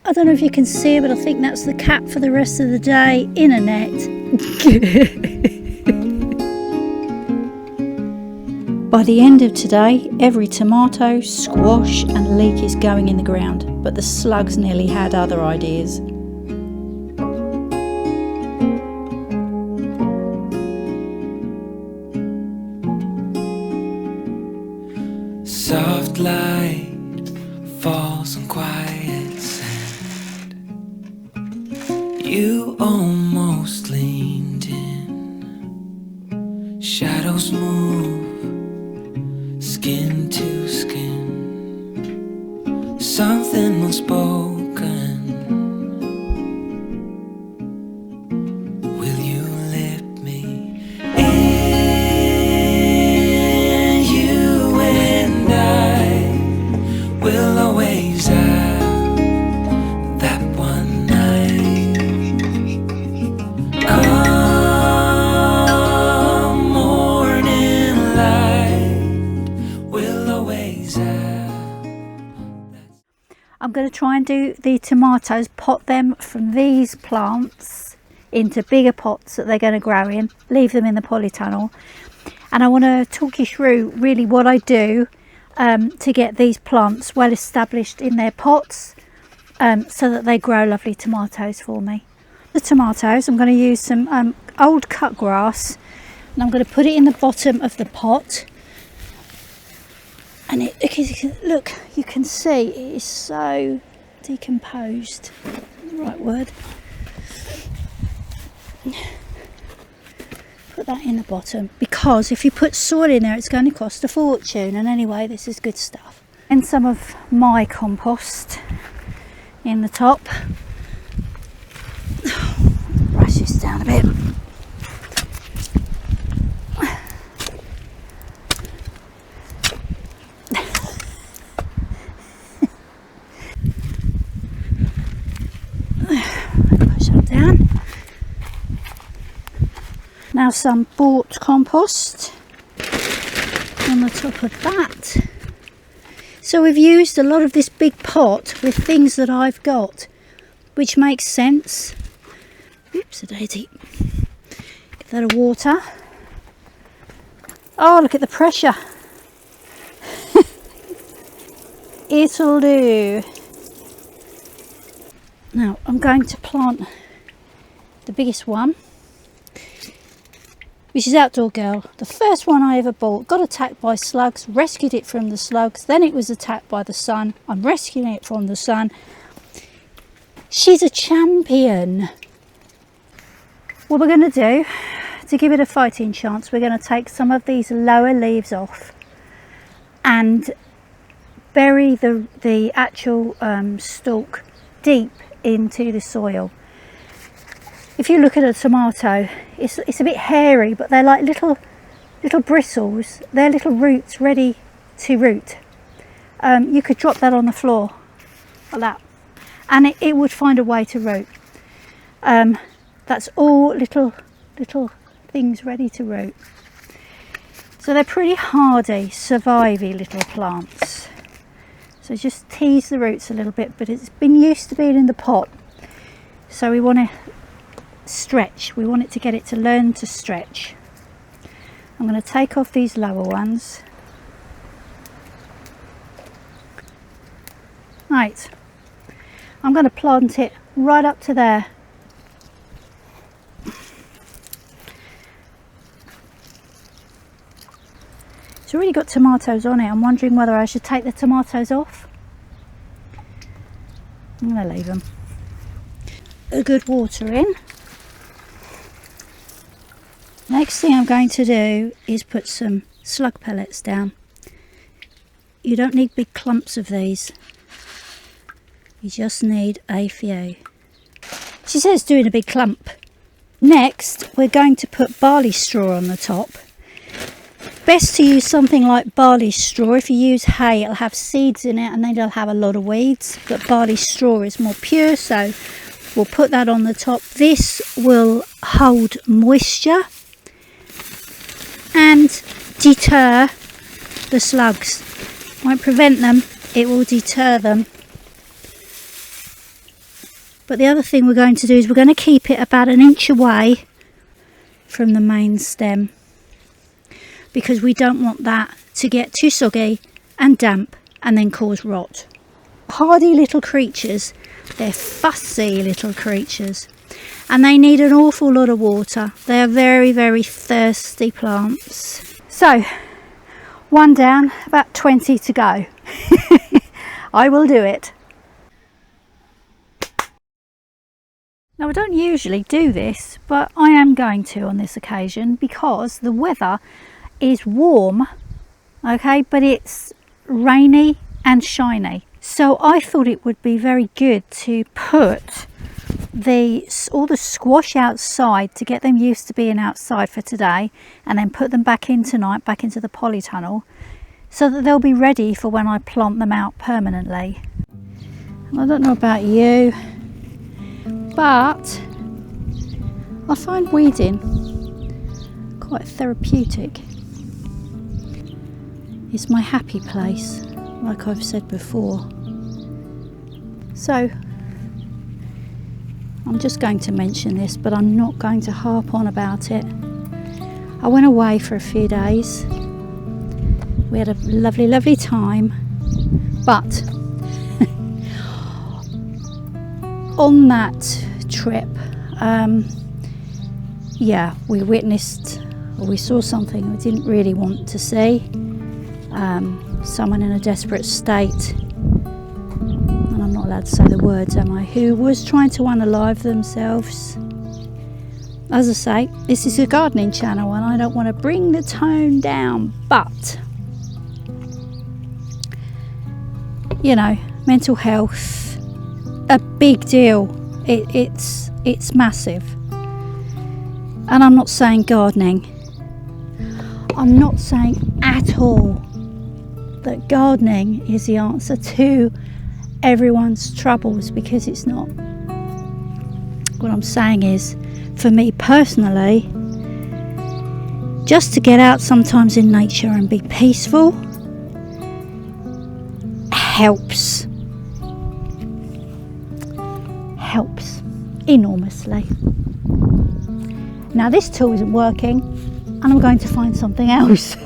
I don't know if you can see it, but I think that's the cat for the rest of the day in a net. By the end of today, every tomato, squash and leek is going in the ground, but the slugs nearly had other ideas. Soft light falls on quiet sand. You almost leaned in. Shadows move, skin to skin. Something unspoken. Will you let me in? You and I will always have that one night. Come morning light, we'll always have. I'm going to try and do the tomatoes, pot them from these plants into bigger pots that they're going to grow in, leave them in the polytunnel. And I want to talk you through really what I do to get these plants well established in their pots so that they grow lovely tomatoes for me. The tomatoes, I'm going to use some old cut grass, and I'm going to put it in the bottom of the pot. And look, you can see it is so decomposed. The right word. Put that in the bottom, because if you put soil in there, it's going to cost a fortune. And anyway, this is good stuff. And some of my compost in the top. Brush this down a bit. Push that down. Now some bought compost on the top of that. So we've used a lot of this big pot with things that I've got, which makes sense. Oops, a daisy. Give that a water. Oh, look at the pressure. It'll do. Now I'm going to plant the biggest one, which is Outdoor Girl. The first one I ever bought, got attacked by slugs, rescued it from the slugs, then it was attacked by the sun. I'm rescuing it from the sun. She's a champion. What we're going to do, to give it a fighting chance, we're going to take some of these lower leaves off and bury the actual stalk deep into the soil. If you look at a tomato, it's a bit hairy, but they're like little bristles. They're little roots ready to root. You could drop that on the floor like that, and it would find a way to root. That's all little things ready to root. So they're pretty hardy, survivey little plants. So just tease the roots a little bit, but it's been used to being in the pot. So we want to stretch. We want it to get it to learn to stretch. I'm going to take off these lower ones. Right. I'm going to plant it right up to there. It's already got tomatoes on it. I'm wondering whether I should take the tomatoes off. I'm going to leave them. A good water in. Next thing I'm going to do is put some slug pellets down. You don't need big clumps of these. You just need a few. She says doing a big clump. Next, we're going to put barley straw on the top. Best to use something like barley straw. If you use hay, it'll have seeds in it and then it'll have a lot of weeds. But barley straw is more pure, so we'll put that on the top. This will hold moisture and deter the slugs. Won't prevent them, it will deter them. But the other thing we're going to do is we're going to keep it about 1 inch away from the main stem, because we don't want that to get too soggy and damp and then cause rot. Hardy little creatures, they're fussy little creatures, and they need an awful lot of water. They are very, very thirsty plants. So, one down, about 20 to go. I will do it. Now, I don't usually do this, but I am going to on this occasion because the weather is warm, okay, but it's rainy and shiny. So I thought it would be very good to put all the squash outside to get them used to being outside for today, and then put them back in tonight, back into the polytunnel, so that they'll be ready for when I plant them out permanently. I don't know about you, but I find weeding quite therapeutic. It's my happy place, like I've said before. So I'm just going to mention this, but I'm not going to harp on about it. I went away for a few days. We had a lovely, lovely time, but on that trip, yeah, we saw something we didn't really want to see. Someone in a desperate state, and I'm not allowed to say the words, am I, who was trying to unalive themselves. As I say, this is a gardening channel and I don't want to bring the tone down, but you know, mental health, a big deal. It's massive. And I'm not saying gardening, I'm not saying at all that gardening is the answer to everyone's troubles, because it's not. What I'm saying is, for me personally, just to get out sometimes in nature and be peaceful helps enormously. Now this tool isn't working and I'm going to find something else.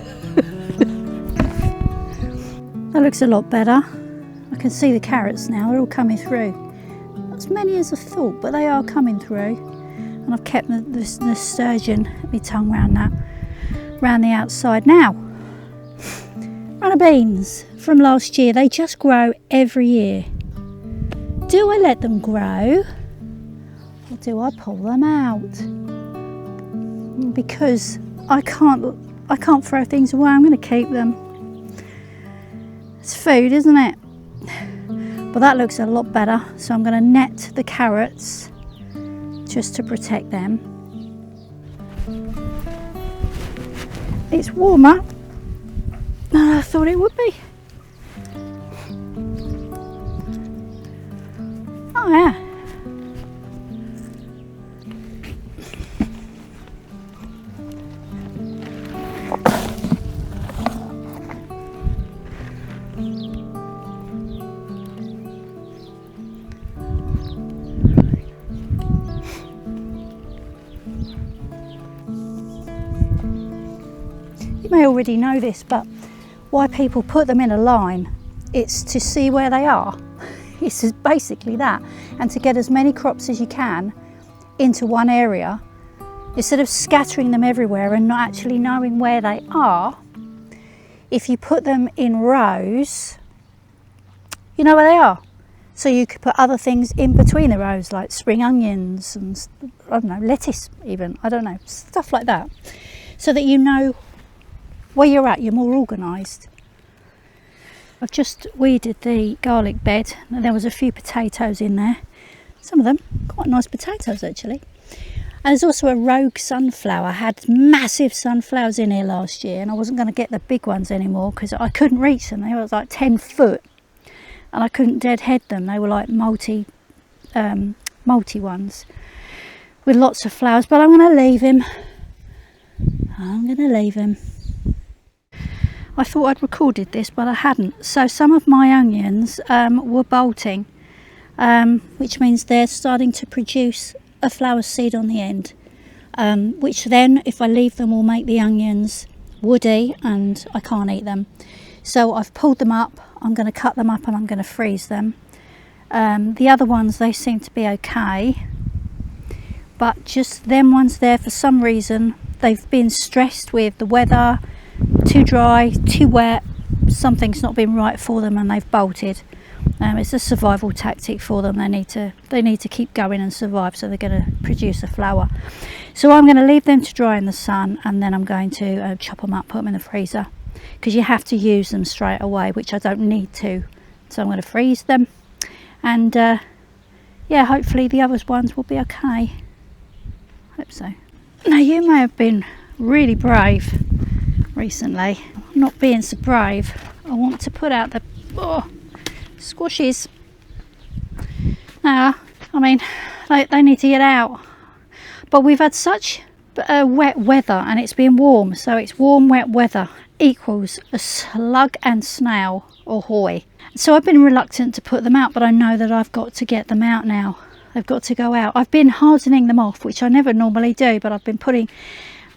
That looks a lot better. I can see the carrots now, they're all coming through. Not as many as I thought, but they are coming through. And I've kept the nasturtium, my tongue round that, round the outside. Now, runner beans from last year, they just grow every year. Do I let them grow, or do I pull them out? Because I can't throw things away, I'm going to keep them. It's food, isn't it? But that looks a lot better, so I'm going to net the carrots just to protect them. It's warmer than I thought it would be. Oh yeah. You may already know this, but why people put them in a line, it's to see where they are. It's basically that, and to get as many crops as you can into one area, instead of scattering them everywhere and not actually knowing where they are. If you put them in rows, you know where they are. So you could put other things in between the rows, like spring onions and, I don't know, lettuce even, I don't know, stuff like that, so that you know where you're at, you're more organised. I've just weeded the garlic bed and there was a few potatoes in there. Some of them quite nice potatoes actually. And there's also a rogue sunflower. I had massive sunflowers in here last year and I wasn't going to get the big ones anymore because I couldn't reach them. They were like 10 foot and I couldn't deadhead them. They were like multi ones with lots of flowers, but I'm going to leave him. I thought I'd recorded this, but I hadn't. So some of my onions were bolting. which means they're starting to produce a flower seed on the end, which then, if I leave them, will make the onions woody and I can't eat them. So I've pulled them up, I'm going to cut them up and I'm going to freeze them. The other ones, they seem to be okay, but just them ones there, for some reason they've been stressed with the weather, too dry, too wet, something's not been right for them and they've bolted. It's a survival tactic for them. They need to keep going and survive, so they're going to produce a flower. So I'm going to leave them to dry in the sun, and then I'm going to chop them up, put them in the freezer, because you have to use them straight away, which I don't need to. So I'm going to freeze them, and yeah, hopefully the other ones will be okay. Hope so. Now, you may have been really brave recently. I'm not being so brave. I want to put out the squashes. Now, I mean, they need to get out, but we've had such wet weather and it's been warm, so it's warm wet weather equals a slug and snail ahoy. So I've been reluctant to put them out, but I know that I've got to get them out now. They've got to go out. I've been hardening them off, which I never normally do, but I've been putting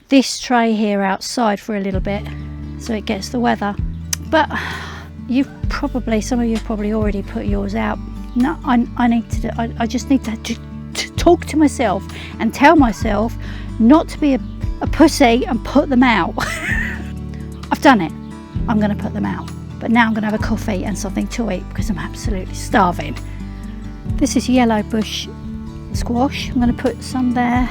this tray here outside for a little bit so it gets the weather. But some of you have probably already put yours out. No, I need to do, I just need to talk to myself and tell myself not to be a pussy and put them out. I've done it. I'm going to put them out, but now I'm going to have a coffee and something to eat because I'm absolutely starving. This is yellow bush squash. I'm going to put some there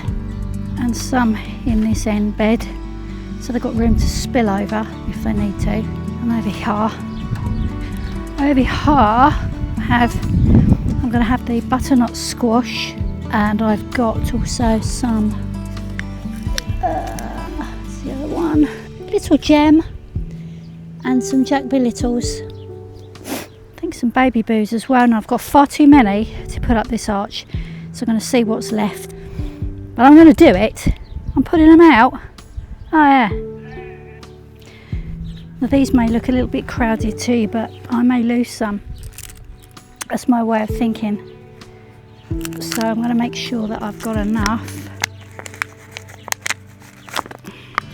and some in this end bed, so they've got room to spill over if they need to. And over here I'm going to have the butternut squash, and I've got also some what's the other one, little gem, and some Jack B. Littles. I think some baby boos as well, and I've got far too many to put up this arch, so I'm going to see what's left, but I'm going to do it. I'm putting them out. Oh yeah. Now, these may look a little bit crowded too, but I may lose some. That's my way of thinking. So I'm going to make sure that I've got enough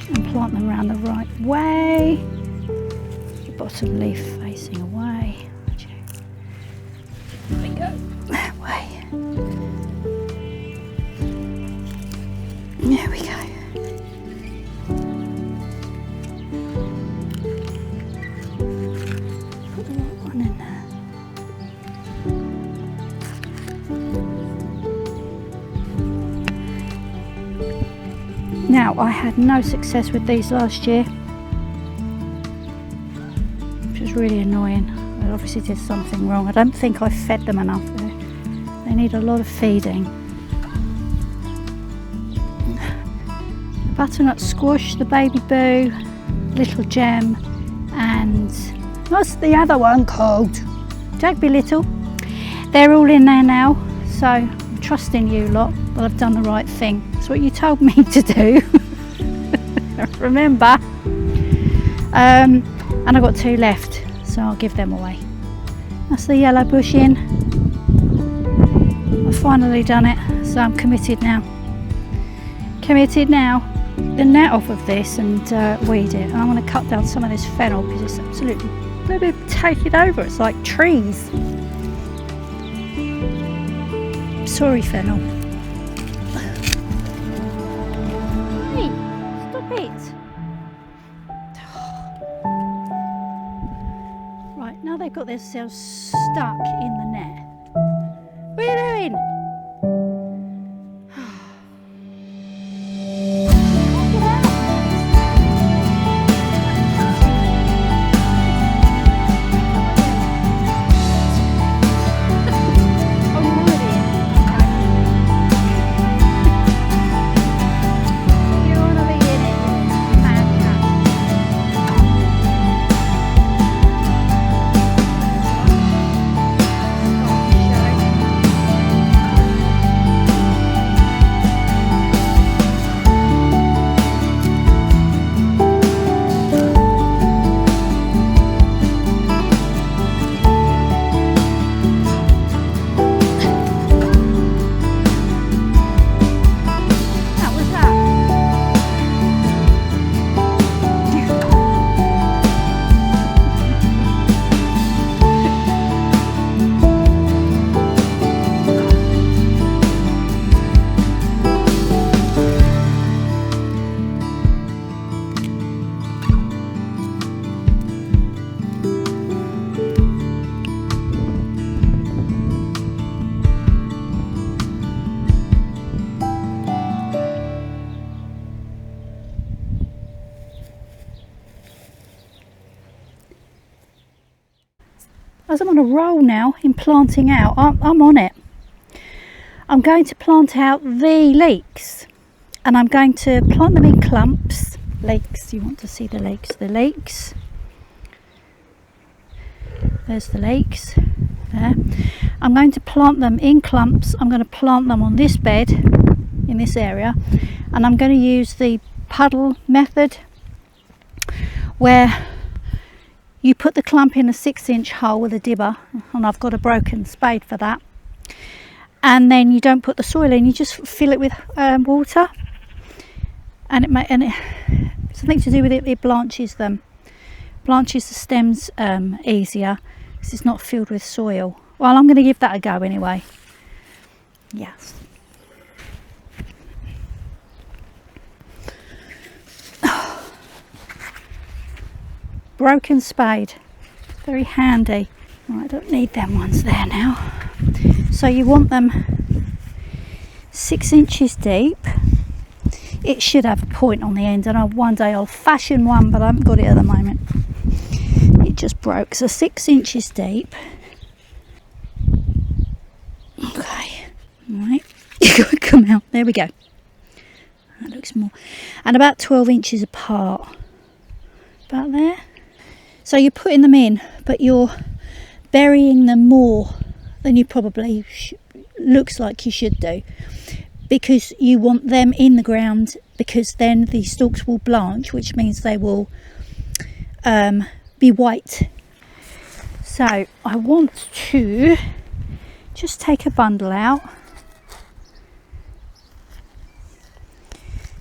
and plant them around the right way. The bottom leaf facing away. There we go. That way. There we go. Now, I had no success with these last year, which was really annoying. I obviously did something wrong. I don't think I fed them enough. They need a lot of feeding. The butternut squash, the baby boo, little gem, and what's the other one called? Jack B. Little. They're all in there now, so I'm trusting you lot that I've done the right thing. It's what you told me to do. Remember. And I've got 2 left, so I'll give them away. That's the yellow bush in. I've finally done it, so I'm committed now. Committed now. The net off of this and weed it. And I'm going to cut down some of this fennel because it's absolutely, they'll take it over. It's like trees. Sorry, fennel. Hey, stop it. Right, now they've got themselves stuck in the net. What are you doing? as I'm on a roll now in planting out, I'm on it. I'm going to plant out the leeks, and I'm going to plant them in clumps. Leeks, you want to see the leeks. The leeks. There's the leeks. There. I'm going to plant them in clumps. I'm going to plant them on this bed in this area, and I'm going to use the puddle method, where you put the clump in a 6-inch hole with a dibber, and I've got a broken spade for that, and then you don't put the soil in, you just fill it with water, and it's something to do with it blanches them, blanches the stems easier because it's not filled with soil. Well, I'm going to give that a go anyway. Yes. Broken spade, very handy. Right, I don't need them ones there now. So you want them 6 inches deep. It should have a point on the end, and one day I'll fashion one, but I haven't got it at the moment. It just broke. So 6 inches deep. Okay, right. You've got to come out. There we go. That looks more. And about 12 inches apart. About there. So you're putting them in, but you're burying them more than you probably looks like you should do, because you want them in the ground, because then the stalks will blanch, which means they will be white. So I want to just take a bundle out.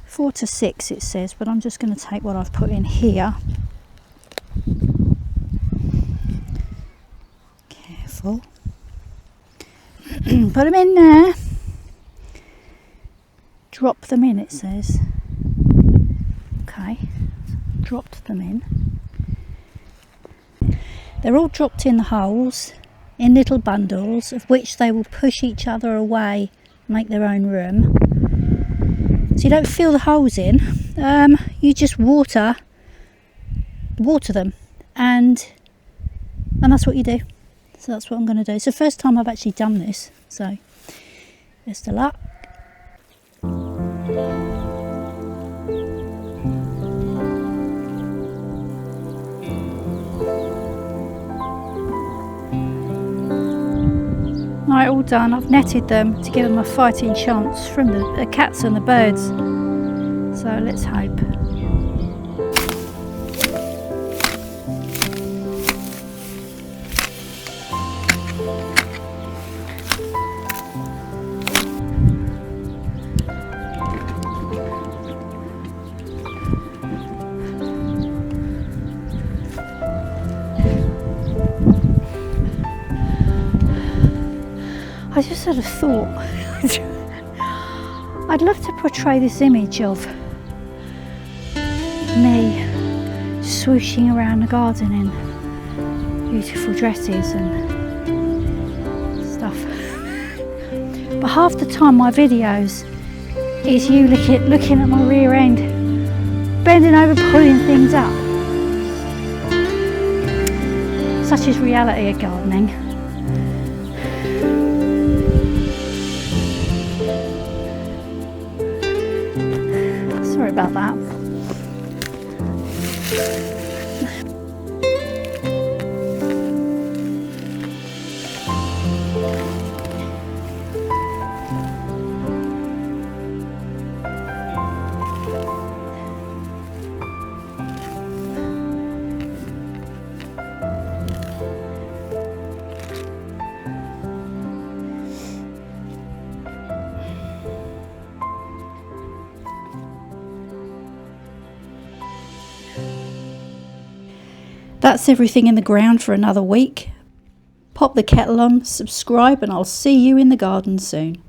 4 to 6 it says, but I'm just going to take what I've put in here. Careful. Put them in there. Drop them in, it says. Okay, dropped them in. They're all dropped in the holes in little bundles, of which they will push each other away, make their own room. So you don't fill the holes in, you just water them, and that's what you do. So that's what I'm going to do. It's the first time I've actually done this, so best of luck. Right, all done. I've netted them to give them a fighting chance from the cats and the birds. So let's hope. I just had a thought. I'd love to portray this image of me swooshing around the garden in beautiful dresses and stuff. But half the time my videos is you looking at my rear end, bending over, pulling things up. Such is reality of gardening. Sorry about that. That's everything in the ground for another week. Pop the kettle on, subscribe, and I'll see you in the garden soon.